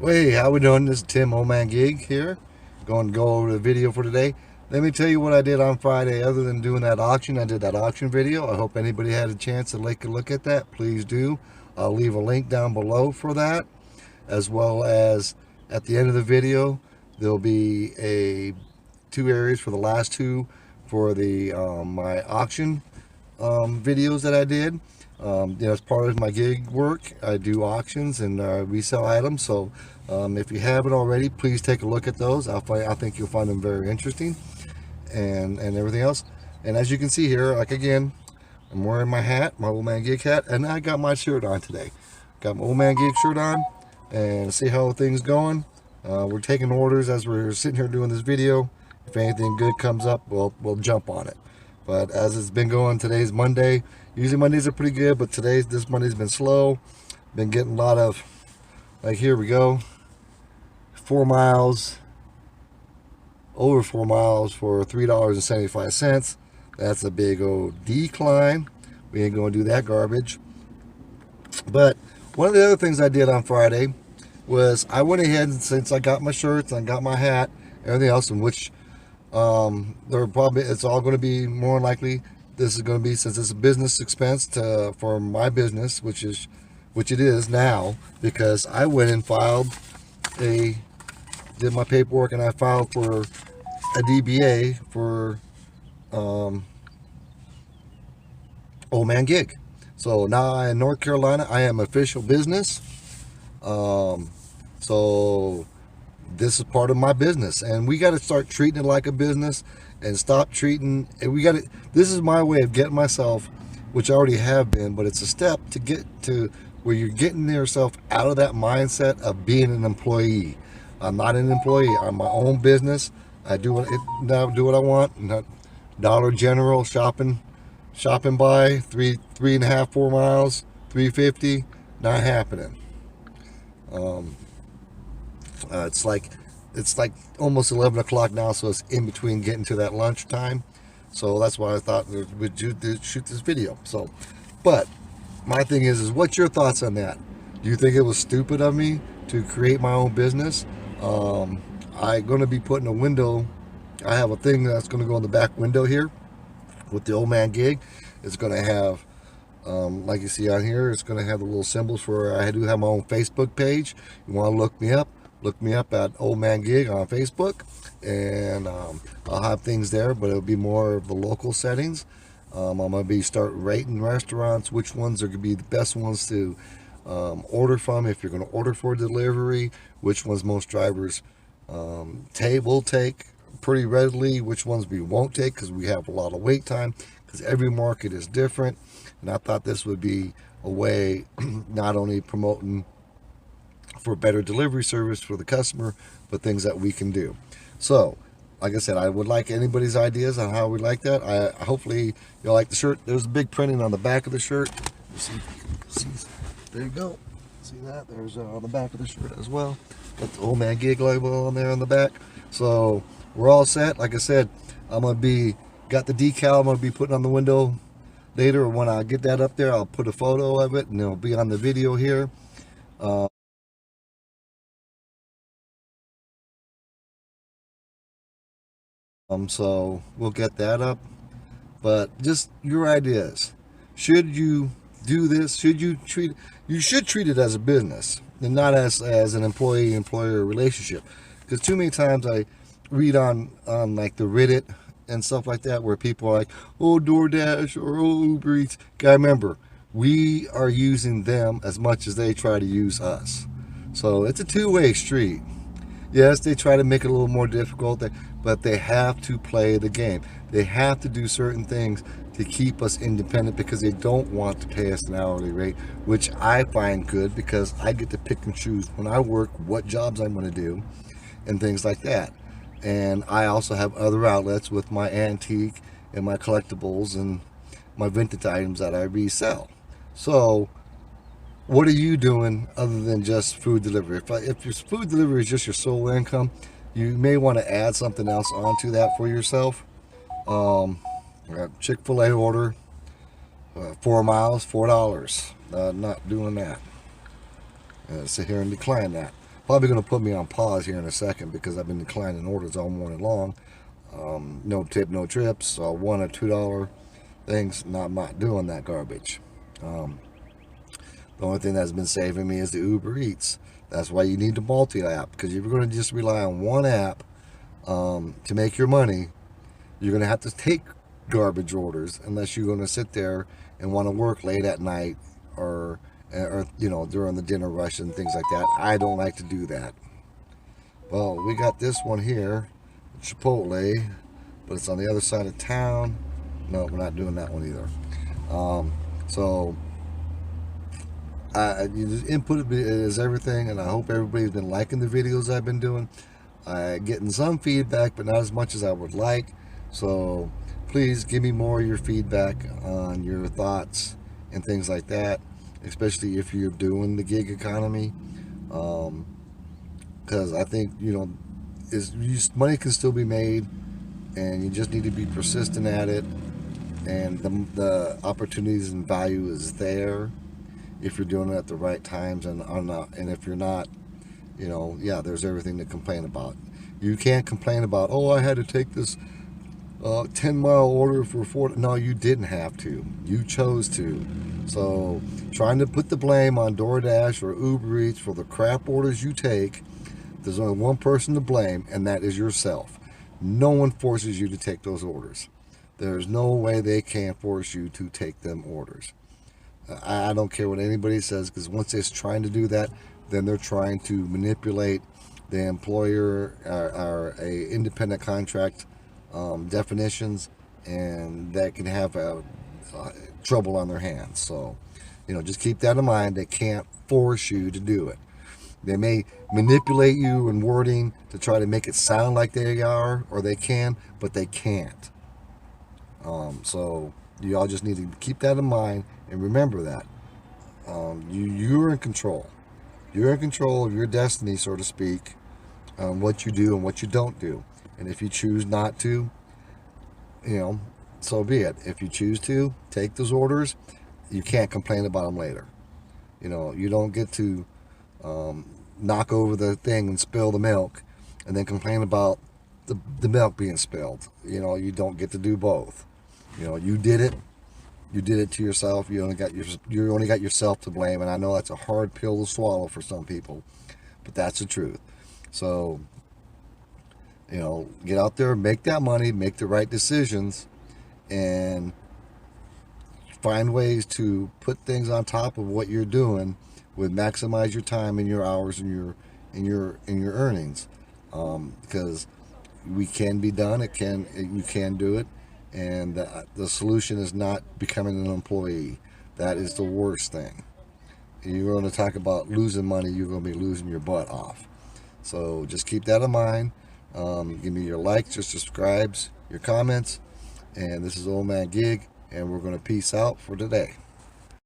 Well, hey, how we doing? This is Tim Old Man Gig here. Going to go over the video for today. Let me tell you what I did on Friday. Other than doing that auction, I did that auction video. I hope anybody had a chance to take a look at that. Please do. I'll leave a link down below for that, as well as at the end of the video, there'll be a two areas for the last two for the my auction videos that I did. As part of my gig work, I do auctions and resell items. So if you haven't already, please take a look at those. I think you'll find them very interesting and everything else. And as you can see here, like again, I'm wearing my hat, my Old Man Gig hat, and I got my shirt on today. Got my Old Man Gig shirt on, and see how things going. We're taking orders as we're sitting here doing this video. If anything good comes up, we'll jump on it. But as it's been going, today's Monday. Usually Mondays are pretty good, but this Monday's been slow. Been getting a lot of, like here we go, 4 miles, over 4 miles for $3.75. That's a big old decline. We ain't gonna do that garbage. But one of the other things I did on Friday was I went ahead and since I got my shirts and I got my hat, everything else, in which it's all going to be more likely. This is going to be, since it's a business expense for my business, which it is now, because I went and did my paperwork and I filed for a DBA for Old Man Gig. So now in North Carolina, I am official business. So this is part of my business, and we got to start treating it like a business and stop treating it. This is my way of getting myself, which I already have been, but it's a step to get to where you're getting yourself out of that mindset of being an employee. I'm not an employee. I'm my own business. I do what I want. Not Dollar General shopping by 3.5, 4 miles, 350. Not happening. It's like almost 11 o'clock now, so it's in between getting to that lunch time. So that's why I thought we'd shoot this video. So, but my thing is what's your thoughts on that? Do you think it was stupid of me to create my own business? I'm going to be putting a window. I have a thing that's going to go in the back window here with the Old Man Gig. It's going to have, like you see on here, it's going to have the little symbols for, I do have my own Facebook page. You want to look me up at Old Man Gig on Facebook, and I'll have things there, but it'll be more of the local settings. I'm going to start rating restaurants, which ones are going to be the best ones to order from if you're going to order for delivery, which ones most drivers will take pretty readily, which ones we won't take because we have a lot of wait time, because every market is different. And I thought this would be a way not only promoting for better delivery service for the customer, but things that we can do. So like I said, I would like anybody's ideas on how we like that. Hopefully you'll like the shirt. There's a big printing on the back of the shirt. See, there you go. See that? There's on the back of the shirt as well. Got the Old Man Gig logo on there on the back. So we're all set. Like I said, got the decal I'm gonna be putting on the window later. When I get that up there, I'll put a photo of it and it'll be on the video here. So we'll get that up. But just your ideas. Should you do this? You should treat it as a business and not as an employee-employer relationship. Because too many times I read on like the Reddit and stuff like that, where people are like, oh, Doordash or oh, Uber Eats. Gotta remember, we are using them as much as they try to use us. So it's a two-way street. Yes, they try to make it a little more difficult, but they have to play the game. They have to do certain things to keep us independent, because they don't want to pay us an hourly rate, which I find good, because I get to pick and choose when I work what jobs I'm going to do and things like that. And I also have other outlets with my antique and my collectibles and my vintage items that I resell. So what are you doing other than just food delivery? If your food delivery is just your sole income, you may want to add something else onto that for yourself. Chick-fil-A order, 4 miles, $4. Not doing that. Sit here and decline that. Probably going to put me on pause here in a second because I've been declining orders all morning long. No tip, no trips. So $1 or $2 things. I'm not doing that garbage. The only thing that's been saving me is the Uber Eats. That's why you need the multi-app, because if you're going to just rely on one app to make your money, you're going to have to take garbage orders unless you're going to sit there and want to work late at night or during the dinner rush and things like that. I don't like to do that. Well, we got this one here, Chipotle, but it's on the other side of town. No, we're not doing that one either. So input is everything, and I hope everybody's been liking the videos I've been doing. Getting some feedback, but not as much as I would like. So please give me more of your feedback on your thoughts and things like that, especially if you're doing the gig economy, because I think money can still be made, and you just need to be persistent at it, and the opportunities and value is there if you're doing it at the right times, and if you're not, there's everything to complain about. You can't complain about, oh, I had to take this 10-mile order for 40. No, you didn't have to. You chose to. So trying to put the blame on Doordash or Uber Eats for the crap orders you take, there's only one person to blame, and that is yourself. No one forces you to take those orders. There's no way they can force you to take them orders. I don't care what anybody says, because once they're trying to do that, then they're trying to manipulate the employer or a independent contract definitions, and that can have trouble on their hands. So, just keep that in mind. They can't force you to do it. They may manipulate you in wording to try to make it sound like they are, or they can, but they can't. So you all just need to keep that in mind and remember that you're in control. You're in control of your destiny, so to speak, on what you do and what you don't do. And if you choose not to, so be it. If you choose to take those orders, you can't complain about them later. You don't get to knock over the thing and spill the milk and then complain about the milk being spilled. You don't get to do both. You did it. You did it to yourself. You only got yourself to blame, and I know that's a hard pill to swallow for some people, but that's the truth. So, get out there, make that money, make the right decisions, and find ways to put things on top of what you're doing with maximize your time and your hours and your earnings, because we can be done. You can do it. And the solution is not becoming an employee. That is the worst thing. You're going to talk about losing money, you're going to be losing your butt off. So just keep that in mind. Give me your likes, your subscribes, your comments. And this is Old Man Gig, and we're going to peace out for today.